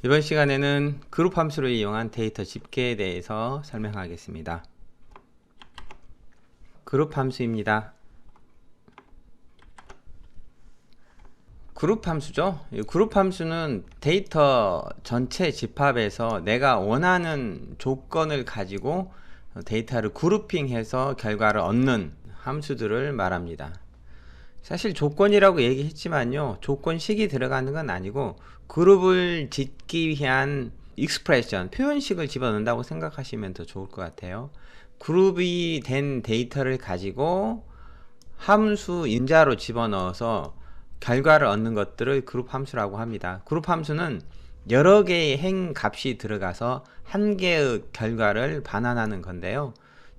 이번 시간에는 그룹 함수를 이용한 데이터 집계에 대해서 설명하겠습니다. 그룹 함수입니다. 그룹 함수죠. 이 그룹 함수는 데이터 전체 집합에서 내가 원하는 조건을 가지고 데이터를 그룹핑해서 결과를 얻는 함수들을 말합니다. 사실 조건이라고 얘기했지만요, 조건식이 들어가는 건 아니고 그룹을 짓기 위한 익스프레션, 표현식을 집어넣는다고 생각하시면 더 좋을 것 같아요. 그룹이 된 데이터를 가지고 함수 인자로 집어넣어서 결과를 얻는 것들을 그룹 함수라고 합니다. 그룹 함수는 여러 개의 행 값이 들어가서 한 개의 결과를 반환하는 건데요.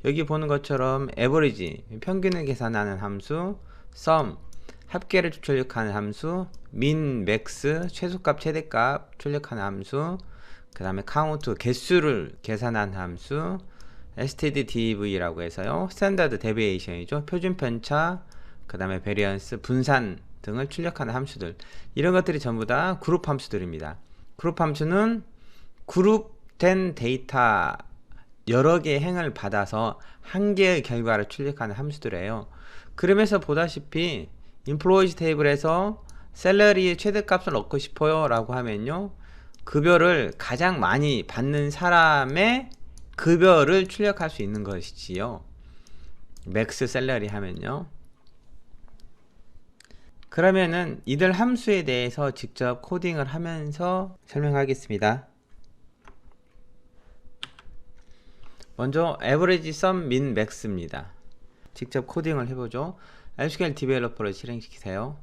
여기 보는 것처럼 average, 평균을 계산하는 함수, sum, 합계를 출력하는 함수, min, max, 최소값, 최대값 출력하는 함수, 그 다음에 count, 개수를 계산하는 함수, stdtv라고 해서요, standard deviation이죠, 표준 편차, 그 다음에 variance, 분산 등을 출력하는 함수들, 이런 것들이 전부 다 그룹 함수들입니다. 그룹 함수는 그룹된 데이터 여러 개의 행을 받아서 한 개의 결과를 출력하는 함수들이에요. 그러면서 보다시피 employees 테이블에서 샐러리의 최대값을 넣고 싶어요 라고 하면요, 급여를 가장 많이 받는 사람의 급여를 출력할 수 있는 것이지요. 맥스 샐러리 하면요. 그러면은 이들 함수에 대해서 직접 코딩을 하면서 설명하겠습니다. 먼저 average, sum, min, max입니다. 직접 코딩을 해보죠. SQL 디벨로퍼를 실행시키세요.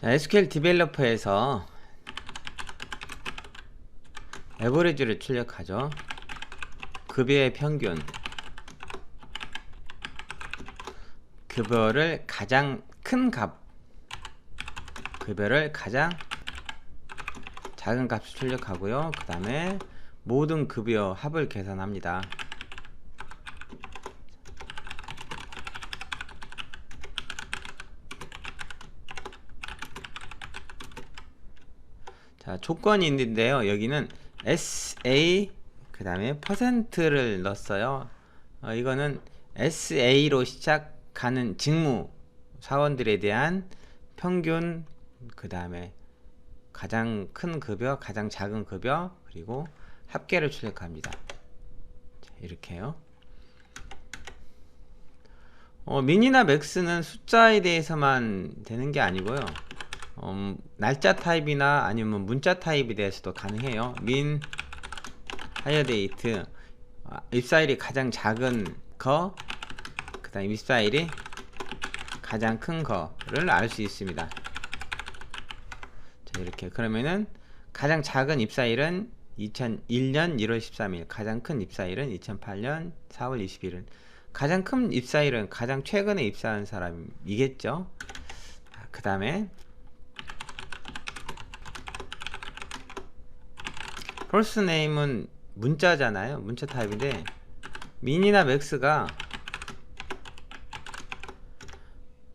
자, SQL 디벨로퍼에서 average를 출력하죠. 급여의 평균, 급여를 가장 큰 값, 급여를 가장 작은 값을 출력하고요. 그 다음에 모든 급여 합을 계산합니다. 자, 조건이 있는데요, 여기는 SA 그 다음에 퍼센트를 넣었어요. 이거는 SA로 시작하는 직무 사원들에 대한 평균, 그 다음에 가장 큰 급여, 가장 작은 급여, 그리고 합계를 출력합니다. 자, 이렇게요. 민이나 맥스는 숫자에 대해서만 되는 게 아니고요, 날짜 타입이나 아니면 문자 타입에 대해서도 가능해요. 민, 하이어 데이트, 입사일이 가장 작은 거, 그 다음 입사일이 가장 큰 거를 알 수 있습니다. 자, 이렇게 그러면은 가장 작은 입사일은 2001년 1월 13일, 가장 큰 입사일은 2008년 4월 20일은, 가장 큰 입사일은 가장 최근에 입사한 사람이겠죠. 그 다음에 first name은 문자잖아요. 문자 타입인데 민이나 맥스가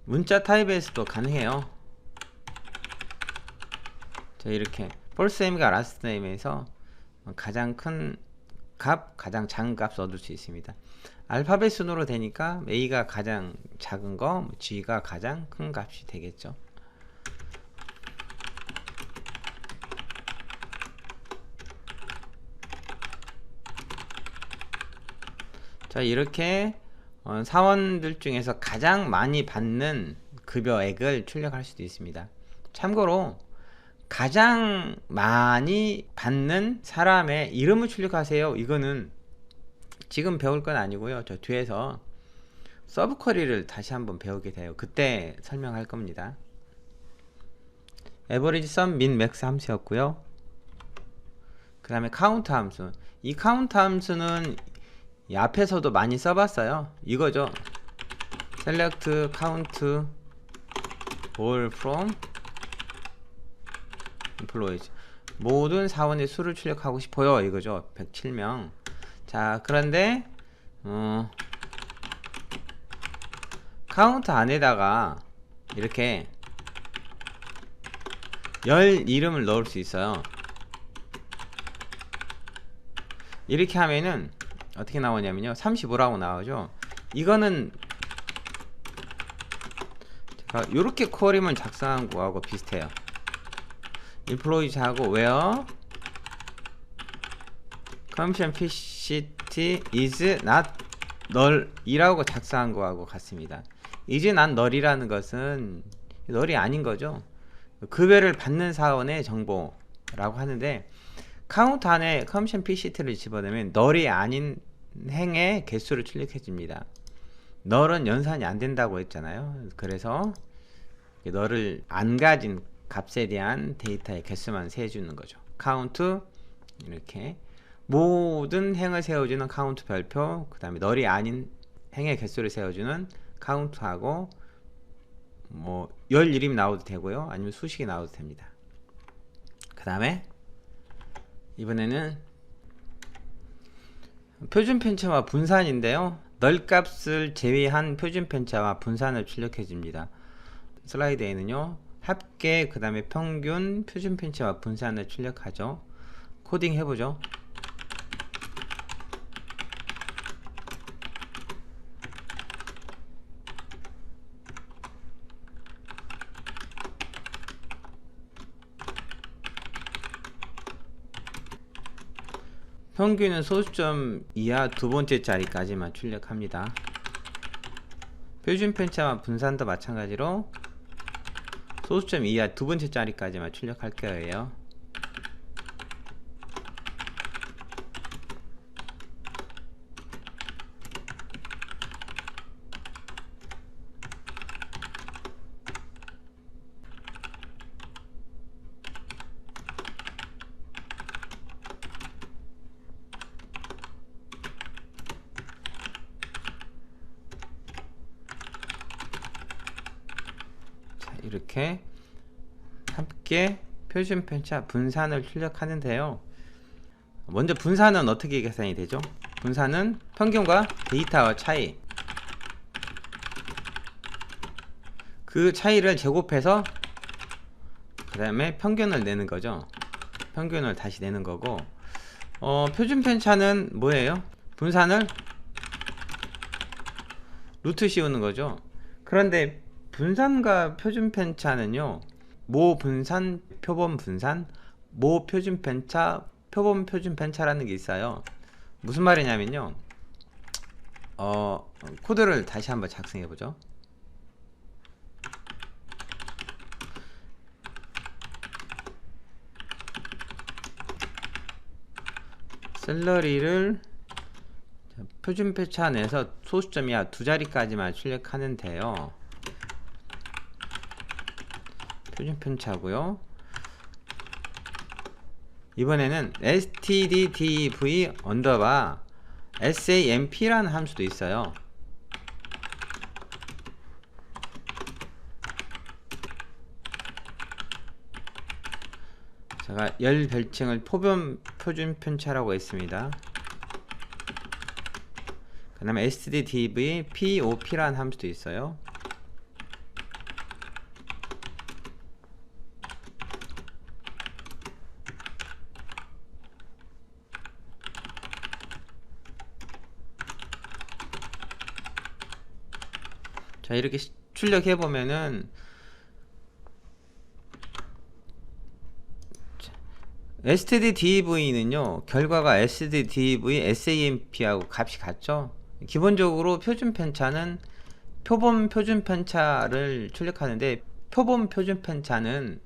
문자 타입에서도 가능해요. 자, 이렇게 first name가 last name에서 가장 큰 값, 가장 작은 값 얻을 수 있습니다. 알파벳 순으로 되니까 A가 가장 작은 거, G가 가장 큰 값이 되겠죠. 자, 이렇게 사원들 중에서 가장 많이 받는 급여액을 출력할 수도 있습니다. 참고로 가장 많이 받는 사람의 이름을 출력하세요, 이거는 지금 배울 건 아니고요, 저 뒤에서 서브 쿼리를 다시 한번 배우게 돼요. 그때 설명할 겁니다. average, sum, min, max 함수였고요. 그 다음에 count 함수, 이 count 함수는 이 앞에서도 많이 써봤어요. 이거죠. select count all from employees, 모든 사원의 수를 출력하고 싶어요, 이거죠. 107명. 자, 그런데 카운트 안에다가 이렇게 열 이름을 넣을 수 있어요. 이렇게 하면은 어떻게 나오냐면요, 35라고 나오죠. 이거는 제가 요렇게 쿼리만 작성한 거하고 비슷해요. employees하고 where commission PCT is not null 이라고 작성한 거하고 같습니다. is not null이라는 것은 null이 아닌 거죠. 급여를 받는 사원의 정보라고 하는데, 카운트 안에 commission PCT를 집어넣으면 null이 아닌 행의 개수를 출력해 줍니다. null은 연산이 안 된다고 했잖아요. 그래서 null을 안 가진 값에 대한 데이터의 개수만 세주는 거죠. count 이렇게 모든 행을 세워주는 count 별표, 그 다음에 null이 아닌 행의 개수를 세워주는 count하고 뭐 열 이름이 나와도 되고요, 아니면 수식이 나와도 됩니다. 그 다음에 이번에는 표준 편차와 분산인데요, null 값을 제외한 표준 편차와 분산을 출력해 줍니다. 슬라이드에는요, 합계, 그 다음에 평균, 표준 편차와 분산을 출력하죠. 코딩 해보죠. 평균은 소수점 이하 두 번째 자리까지만 출력합니다. 표준 편차와 분산도 마찬가지로 소수점 이하 두 번째 자리까지만 출력할 거예요. 이렇게 함께 표준 편차 분산을 출력하는데요, 먼저 분산은 어떻게 계산이 되죠? 분산은 평균과 데이터와 차이, 그 차이를 제곱해서 그 다음에 평균을 내는 거죠. 평균을 다시 내는 거고, 표준 편차는 뭐예요? 분산을 루트 씌우는 거죠. 그런데 분산과 표준 편차는요, 모 분산, 표본 분산, 모 표준 편차, 표본 표준 편차라는 게 있어요. 무슨 말이냐면요, 코드를 다시 한번 작성해 보죠. 샐러리를 표준 편차 내에서 소수점 이하 두 자리까지만 출력하는데요, 표준 편차고요. 이번에는 stddiv 언더바 samp라는 함수도 있어요. 제가 열 별칭을 표준 편차라고 했습니다. 그 다음에 stddiv pop라는 함수도 있어요. 자, 이렇게 출력해 보면은 stdiv는요, 결과가 stdiv samp하고 값이 같죠. 기본적으로 표준 편차는 표본 표준 편차를 출력하는데, 표본 표준 편차는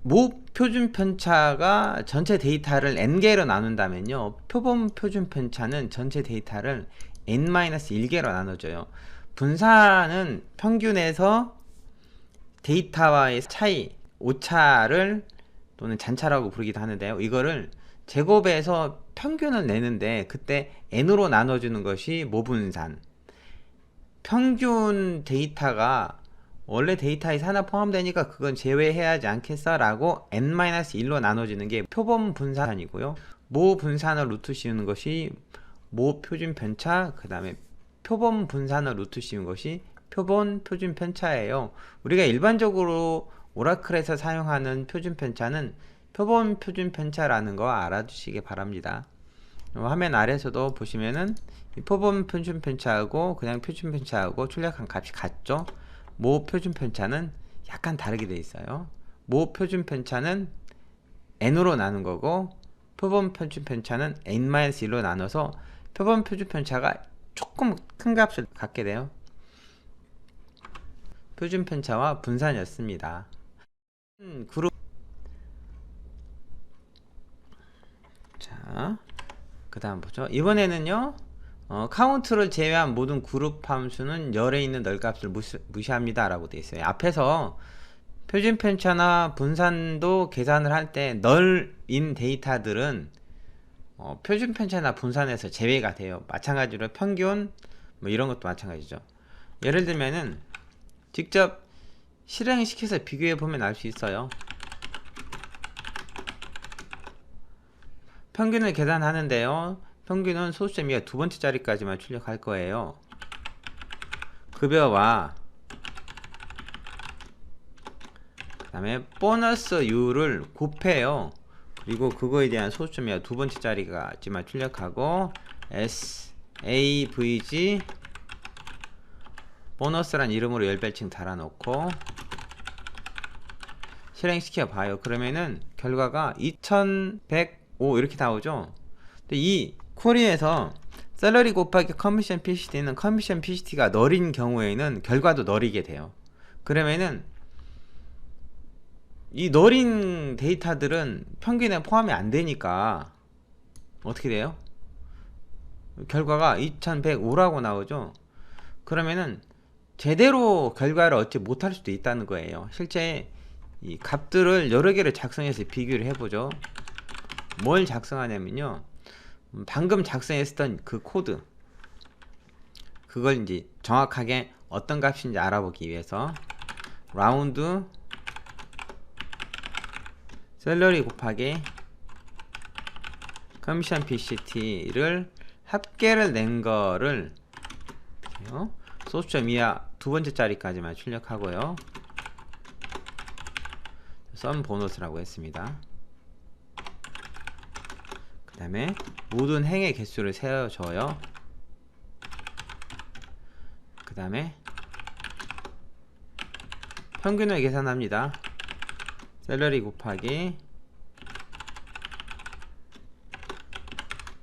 모 표준 편차가 전체 데이터를 n개로 나눈다면요, 표본 표준 편차는 전체 데이터를 n-1개로 나눠줘요. 분산은 평균에서 데이터와의 차이, 오차를 또는 잔차라고 부르기도 하는데요, 이거를 제곱해서 평균을 내는데 그때 n으로 나눠주는 것이 모분산. 평균 데이터가 원래 데이터에 하나 포함되니까 그건 제외해야 하지 않겠어? 라고 n-1로 나눠지는 게 표본 분산이고요, 모 분산을 루트 씌우는 것이 모 표준 편차, 그 다음에 표본 분산을 루트 씌운 것이 표본 표준 편차예요. 우리가 일반적으로 오라클에서 사용하는 표준 편차는 표본 표준 편차라는 거 알아두시기 바랍니다. 화면 아래에서도 보시면은 이 표본 표준 편차하고 그냥 표준 편차하고 출력한 값이 같죠. 모 표준 편차는 약간 다르게 되어 있어요. 모 표준 편차는 n으로 나눈 거고 표본 표준 편차는 n-1로 나눠서 표본 표준 편차가 조금 큰 값을 갖게 돼요. 표준 편차와 분산이었습니다. 그룹 자, 그 다음 보죠. 이번에는요, 카운트를 제외한 모든 그룹 함수는 열에 있는 널값을 무시합니다 라고 되어 있어요. 앞에서 표준 편차나 분산도 계산을 할 때 널인 데이터들은 표준 편차나 분산에서 제외가 돼요. 마찬가지로 평균 뭐 이런 것도 마찬가지죠. 예를 들면은 직접 실행시켜서 비교해 보면 알 수 있어요. 평균을 계산하는데요, 평균은 소수점 이하 두 번째 자리까지만 출력할 거예요. 급여와 그 다음에 보너스 U를 곱해요. 그리고 그거에 대한 소수점 이하 두 번째 자리까지만 출력하고 SAVG 보너스란 이름으로 열별칭 달아놓고 실행시켜 봐요. 그러면은 결과가 2105 이렇게 나오죠. 근데 이 쿼리에서 셀러리 곱하기 커미션 PCT는 커미션 PCT가 널인 경우에는 결과도 널이게 돼요. 그러면은 이 널인 데이터들은 평균에 포함이 안 되니까 어떻게 돼요? 결과가 2105라고 나오죠. 그러면은 제대로 결과를 얻지 못할 수도 있다는 거예요. 실제 이 값들을 여러 개를 작성해서 비교를 해보죠. 뭘 작성하냐면요, 방금 작성했던 그 코드, 그걸 이제 정확하게 어떤 값인지 알아보기 위해서 라운드 셀러리 곱하기 커미션 PCT를 합계를 낸 거를 소수점 이하 두 번째 자리까지만 출력하고요, 썸 보너스라고 했습니다. 그 다음에 모든 행의 개수를 세워줘요. 그 다음에 평균을 계산합니다. 셀러리 곱하기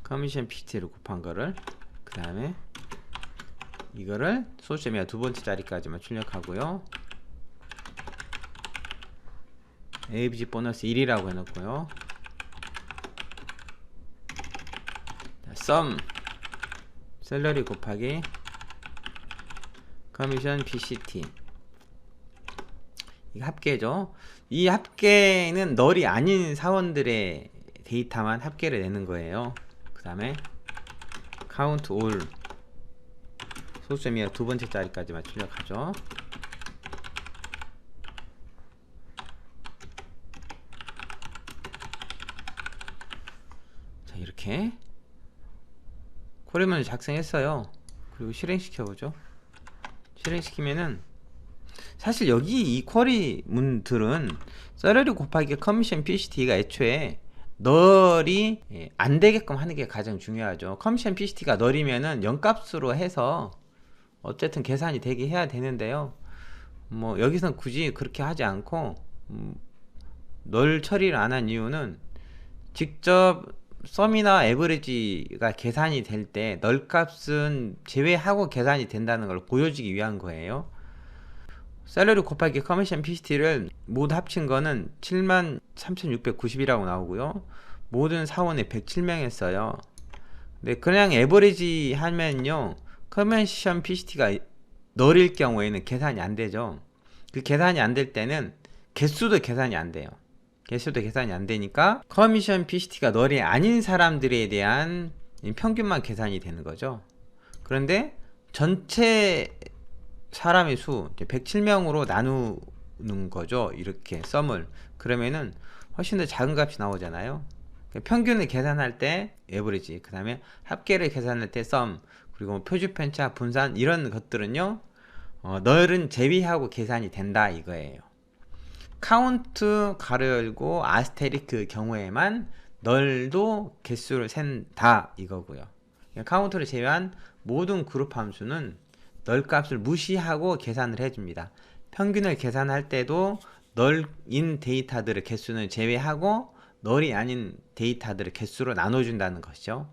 커미션 PCT를 곱한 거를, 그 다음에 이거를 소수점 이하 두 번째 자리까지만 출력하고요, ABG 보너스 1이라고 해놓고요, 썸 셀러리 곱하기 커미션 PCT, 이거 합계죠. 이 합계는 널이 아닌 사원들의 데이터만 합계를 내는 거예요. 그 다음에 count all 소수점 이하 두 번째 자리까지만 출력하죠. 자, 이렇게 쿼리문을 작성했어요. 그리고 실행시켜보죠. 실행시키면은 사실 여기 이 쿼리문들은 셀러리 곱하기 커미션 PCT가 애초에 널이 안 되게끔 하는 게 가장 중요하죠. 커미션 PCT가 널이면은 0값으로 해서 어쨌든 계산이 되게 해야 되는데요, 뭐 여기선 굳이 그렇게 하지 않고 널 처리를 안 한 이유는 직접 썸이나 에버리지가 계산이 될 때 널 값은 제외하고 계산이 된다는 걸 보여주기 위한 거예요. 셀러리 곱하기 커미션 PCT를 모두 합친 거는 73,690이라고 나오고요, 모든 사원에 107명 했어요. 근데 그냥 에버리지 하면요, 커미션 PCT가 널일 경우에는 계산이 안 되죠. 그 계산이 안 될 때는 개수도 계산이 안 돼요. 개수도 계산이 안 되니까 커미션 PCT가 널이 아닌 사람들에 대한 평균만 계산이 되는 거죠. 그런데 전체 사람의 수 107명으로 나누는 거죠. 이렇게 썸을. 그러면은 훨씬 더 작은 값이 나오잖아요. 평균을 계산할 때 에버리지, 그 다음에 합계를 계산할 때 썸, 그리고 뭐 표준 편차, 분산 이런 것들은요, 널은 제외하고 계산이 된다 이거예요. 카운트 가로 열고 아스테리크 경우에만 널도 개수를 센다 이거고요. 카운트를 제외한 모든 그룹 함수는 널 값을 무시하고 계산을 해줍니다. 평균을 계산할 때도 널인 데이터들의 개수는 제외하고 널이 아닌 데이터들의 개수로 나눠준다는 것이죠.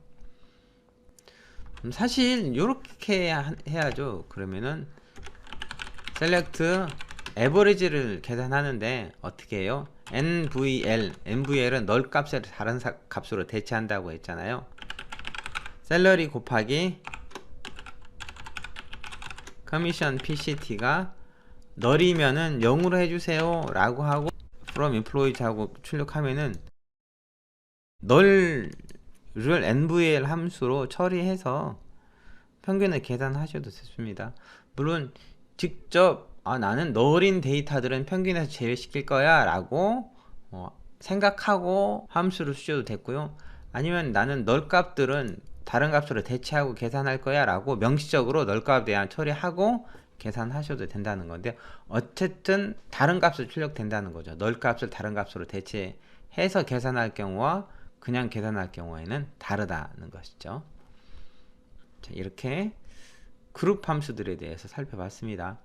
사실 이렇게 해야죠. 그러면은 select average를 계산하는데 어떻게 해요? NVL은 널 값을 다른 값으로 대체한다고 했잖아요. 셀러리 곱하기 커미션 PCT가 널이면은 0으로 해주세요 라고 하고 from employees 하고 출력하면은 널을 NVL 함수로 처리해서 평균을 계산하셔도 됐습니다. 물론 직접 나는 널인 데이터들은 평균에서 제외시킬 거야 라고 생각하고 함수를 쓰셔도 됐고요. 아니면 나는 널 값들은 다른 값으로 대체하고 계산할 거야 라고 명시적으로 널 값에 대한 처리하고 계산하셔도 된다는 건데, 어쨌든 다른 값을 출력된다는 거죠. 널 값을 다른 값으로 대체해서 계산할 경우와 그냥 계산할 경우에는 다르다는 것이죠. 자, 이렇게 그룹 함수들에 대해서 살펴봤습니다.